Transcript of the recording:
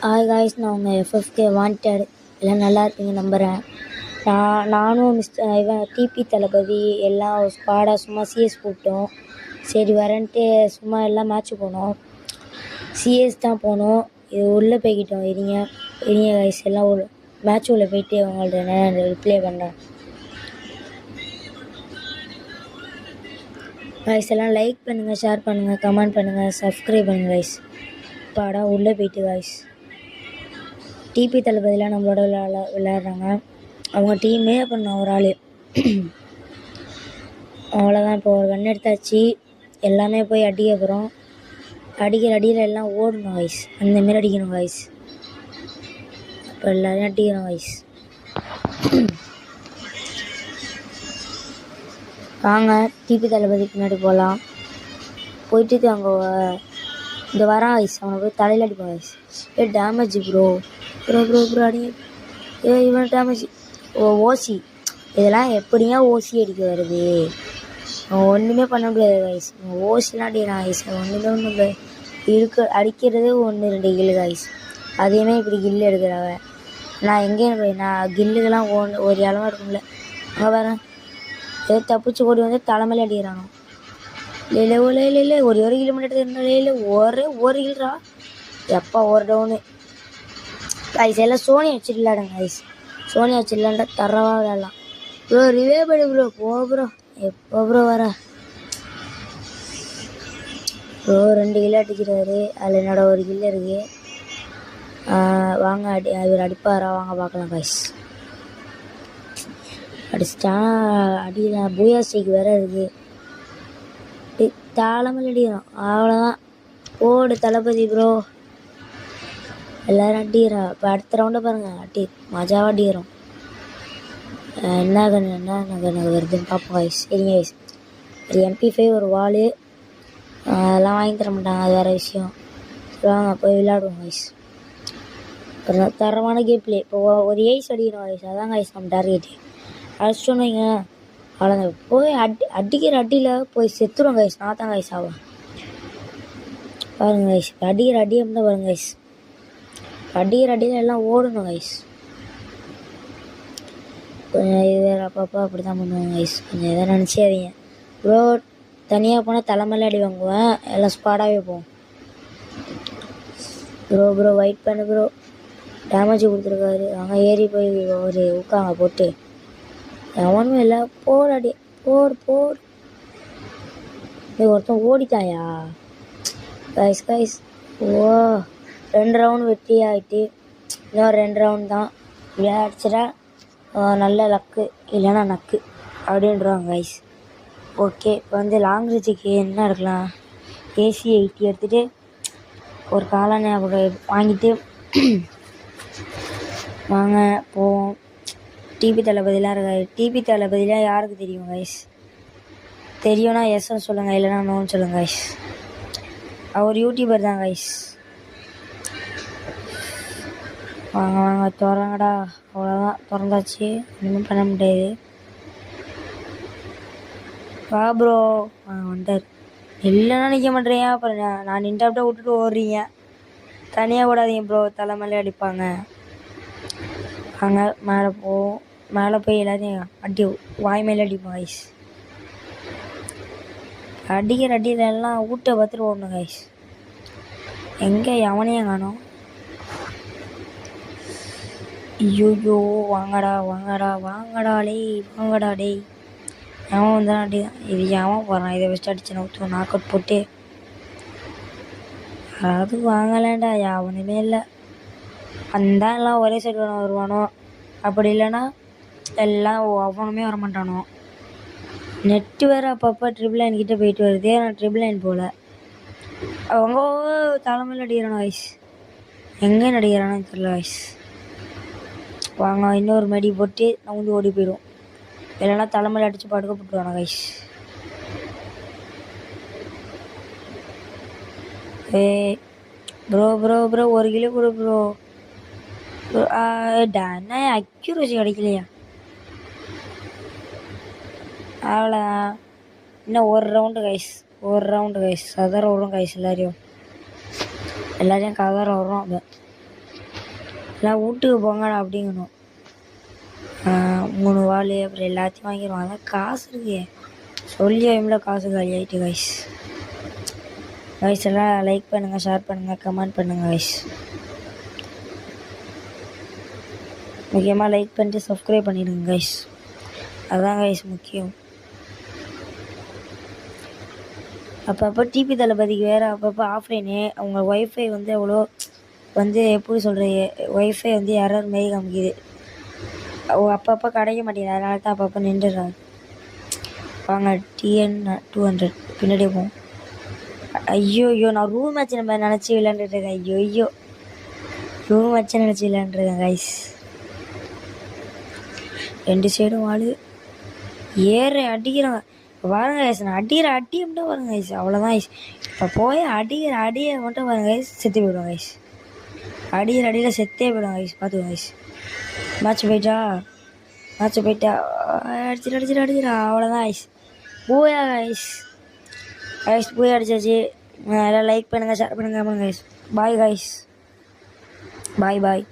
Hi guys, நான் உங்கள் FFK wanted. எல்லாம் நல்லா இருப்பீங்க நம்புகிறேன். நானும் இவன் டிபி தளபதி எல்லாம் ஸ்குவாடாக சும்மா சிஎஸ் கூப்பிட்டோம். சரி வரேன்ட்டு சும்மா எல்லாம் மேட்ச்சு போனோம். சிஎஸ் தான் போனோம். இது உள்ளே போய்கிட்டோம். இருங்க காய்ஸ், எல்லாம் ஒரு மேட்ச் உள்ளே போயிட்டு உங்கள்ட்ட என்ன ரிப்ளை பண்ணுறேன். காய்ஸ் எல்லாம் லைக் பண்ணுங்கள், ஷேர் பண்ணுங்கள், கமெண்ட் பண்ணுங்கள், சப்ஸ்கிரைப் பண்ணுங்கள் காய்ஸ். பாடா உள்ளே போயிட்டு காய்ஸ் டிபி தளபதிலாம் நம்மளோட விளையாடுறாங்க. அவங்க டீமே அப்புறம் நான் ஒரு ஆள். அவ்வளோதான். இப்போ ஒரு கன் எடுத்தாச்சு. எல்லாமே போய் அடிக்க போகிறோம். அடிக்கிற அடியில் எல்லாம் ஓடணும் காய்ஸ். அந்தமாரி அடிக்கணும் காய்ஸ். இப்போ எல்லோரையும் அடிக்கிறோம் காய்ஸ். வாங்க டிபி தளபதி பின்னாடி போகலாம். போயிட்டு அங்கே இந்த வரான் காய்ஸ். அவனை போய் தலையில் அடிப்பான் காய்ஸ். டேமேஜ் ப்ரோ அடி. இவன் டேமேஜ். ஓசி இதெல்லாம் எப்படியா ஓசி அடிக்க வருது? ஒன்றுமே பண்ண முடியாது காய்ஸ். ஓசிலாம் அடிக்கிறான் காய்ஸ். ஒன்றுமே அடிக்கிறது 1-2 கில்லு காய்ஸ். அதையுமே இப்படி கில்லு எடுக்கிறாங்க. நான் எங்கேயும் போய் நான் கில்லுக்கெல்லாம் ஒரு இடமா எடுக்க முடியல. அங்கே வரேன். ஏதோ தப்பிச்சு ஓடி வந்து தலைமையில அடிக்கிறானோ. இல்லை ஒரு கிலோமீட்டர் இருந்தாலே ஒரு கில்ரா. எப்போ ஒரு டவுனு காய்ஸ். எல்லாம் சோனி வச்சு விளையாடுங்க காய்ஸ். சோனி வச்சு விளையாண்டா தரவா விளையாடலாம். ப்ரோ ரிவே படி ப்ரோ. ப்ரோ எப்போ ப்ரோ வர ப்ரோ? 2 கிலோ அடிக்கிறாரு. அதில் என்னோட ஒரு கிலோ இருக்குது. வாங்க இவர் அடிப்பாரா? வாங்க பார்க்கலாம் காய்ஸ். அடிச்சிட்டா அடிதான். பூயாஸ்டிக் வேறு இருக்குது. தாளமல் அடிக்கிறோம். அவ்வளோதான். ஓடு தளபதி ப்ரோ. எல்லோரும் அடிக்கிறா. இப்போ அடுத்த ரவுண்டை பாருங்கள். மஜாவாக அடிக்கிறோம். என்ன கண்ணு வருதுன்னு பார்ப்போம் காய்ஸ். சரிங்க காய்ஸ். ஒரு MP5 ஒரு வால் அதெல்லாம் வாங்கி தர மாட்டாங்க. அது வேறு விஷயம். வாங்க போய் விளையாடுவோம் காய்ஸ். அப்புறம் தரமான கேம் பிளே. இப்போ ஒரு ஏஸ் அடிக்கிறோம் காய்ஸ். அதான் காய்ஸ் நம்ம டார்கெட்டு. அடிச்சோன்னு வைங்க, அவ்வளோதான். போய் அடிக்கிற அடியில் போய் செத்துடும் காய்ஸ். நான் தான் காய்ஸ் ஆகும். பாருங்கள் காய்ஸ். இப்போ அடிக்கிற அடி தான் பாருங்கள் காய்ஸ். அடிக்கிற அடியில் எல்லாம் ஓடணும் கைஸ். கொஞ்சம் இது வேறு அப்பப்போ அப்படி தான் பண்ணுவாங்க கைஸ். கொஞ்சம் எதாவது நினச்சாதீங்க ப்ரோ. தனியாக போனால் தலைமையில அடி வாங்குவேன். எல்லாம் ஸ்குவாடாகவே போவோம் ப்ரோ. வெயிட் பண்ணு ப்ரோ. டேமேஜ் கொடுத்துருக்காரு. அங்கே ஏறி போய் ஒரு உட்காங்க போட்டு எவனும் இல்லை. அடி போர். இது ஒருத்தன் ஓடிட்டாயா கைஸ்? ஓ 2 ரவுண்டு வெற்றி ஆகிட்டு. இன்னும் 2 ரவுண்ட் தான். விளையாடிச்சிட்டா நல்ல லக்கு, இல்லைன்னா நக்கு அப்படின்றாங்க கைஸ். ஓகே. இப்போ வந்து லாங் ரேஞ்சுக்கு என்ன எடுக்கலாம்? AC-80 எடுத்துகிட்டு ஒரு காலான வாங்கிட்டு வாங்க போவோம். டிபி தளபதிலாம் இருக்காரு. டிபி தளபதிலாம் யாருக்கு தெரியும் கைஸ்? தெரியும்னா எஸ்ன்னு சொல்லுங்கள், இல்லைன்னா நோன்னு சொல்லுங்கள் கைஸ். அவர் யூடியூபர் தான் கைஸ். வாங்க திறங்கடா. அவ்வளோதான், திறந்தாச்சு. ஒன்றும் பண்ண முடியாது. வா ப்ரோ. வந்துட்டார். இல்லைன்னா நிற்க மாட்டேறீங்க. அப்புறம் நான் நின்றாப்ட விட்டுட்டு ஓடுறீங்க. தனியாக ஓடாதீங்க ப்ரோ. தலைமையிலே அடிப்பாங்க. வாங்க மேலே போய் எல்லாத்தையும் வாய் மேலே அடிப்போம் கைஸ். அடிக்கிற அடியில் எல்லாம் ஊட்ட பார்த்துட்டு ஓடணும் கைஸ். எங்கே எவனையும் காணோம். ஐயோ வாங்கடா டேய். எவன் வந்தான் அடி. இது ஏன் போகிறான்? இதை வச்சு அடிச்சு நோட்டு நாக் அவுட் போட்டு. அது வாங்கலேண்டா. எவனுமே இல்லை. வந்தால் எல்லாம் ஒரே சைடு வருவானோ. அப்படி இல்லைன்னா எல்லாம் அவனுமே வரமாட்டானோ. நெட்டு வேறு அப்பப்போ ட்ரிபிள் லைன் கிட்டே போயிட்டு வருது. நான் ட்ரிபிள் லைன் போகல. அவங்க தலைமையில் அடிக்கிறானோ வயசு. எங்கே நடிக்கிறானு தெரியல வயசு. வாங்க இன்னொரு மடி போட்டு நான் வந்து ஓடி போயிடுவோம். இல்லைன்னா தலைமையில் அடித்து படுக்க போட்டுருவானோ கைஸ். ப்ரோ 1 கிலோ கொடு ப்ரோ. என்ன அக்யூரசி கிடைக்கலையா? அவ்வளோதான். இன்னும் ஒரு ரவுண்டு கைஸ். சதற வரும் கைஸ். எல்லாரையும் கதற வரும். எல்லாம் வீட்டுக்கு போங்கடா அப்படிங்கணும். 3 வாள் அப்புறம் எல்லாத்தையும் வாங்கிடுவோம். அதான் காசு இருக்கு சொல்லி எவ்வளோ காசு காலி ஆகிட்டு கைஸ். கைஸ் எல்லாம் லைக் பண்ணுங்கள், ஷேர் பண்ணுங்கள், கமெண்ட் பண்ணுங்கள் கைஸ். முக்கியமாக லைக் பண்ணிட்டு சப்ஸ்கிரைப் பண்ணிடுங்க கைஸ். அதுதான் கைஸ் முக்கியம். அப்பப்போ டிபி தளபதிக்கு வேறு அப்பப்போ ஆஃப்லைனு அவங்க ஒய்ஃபை வந்து அவ்வளோ வந்து எப்படி சொல்கிறது, ஒய்ஃபை வந்து எரர் மாரி காமிக்குது. அப்பப்போ கிடைக்க மாட்டேங்குது. அதனால தான் அப்பப்போ நின்றுடுறாங்க. வாங்க TN 200 பின்னாடியே போவோம். ஐயோ நான் ரூம் மேட்ச் நம்ம நினச்சி விளையாண்டுருக்கேன். ஐயோ ரூம் மேட்ச்சை நினச்சி விளையாண்டுருக்கேன் கைஸ். 2 சைடும் வாள் அடிக்கிறாங்க பாருங்க கைஸ். நான் அடிக்கிற அடி மட்டும் பாருங்க கைஸ், அவ்வளோதான் கைஸ். இப்போ போய் அடிக்கிற அடியை மட்டும் பாருங்க கைஸ், செத்து போயிடுவாங்க கைஸ். அடிக்கிற அடியில் செத்தே போயிடுவாங்க கைஸ். பார்த்துக்கோங்க கைஸ். மேட்ச் போயிட்டா அடிச்சிடா அவ்வளோதான் கைஸ். பூயா கைஸ். பூயா அடிச்சாச்சு. எல்லாம் லைக் பண்ணுங்கள், ஷேர் பண்ணுங்கள் கைஸ். பாய் கைஸ், பாய்.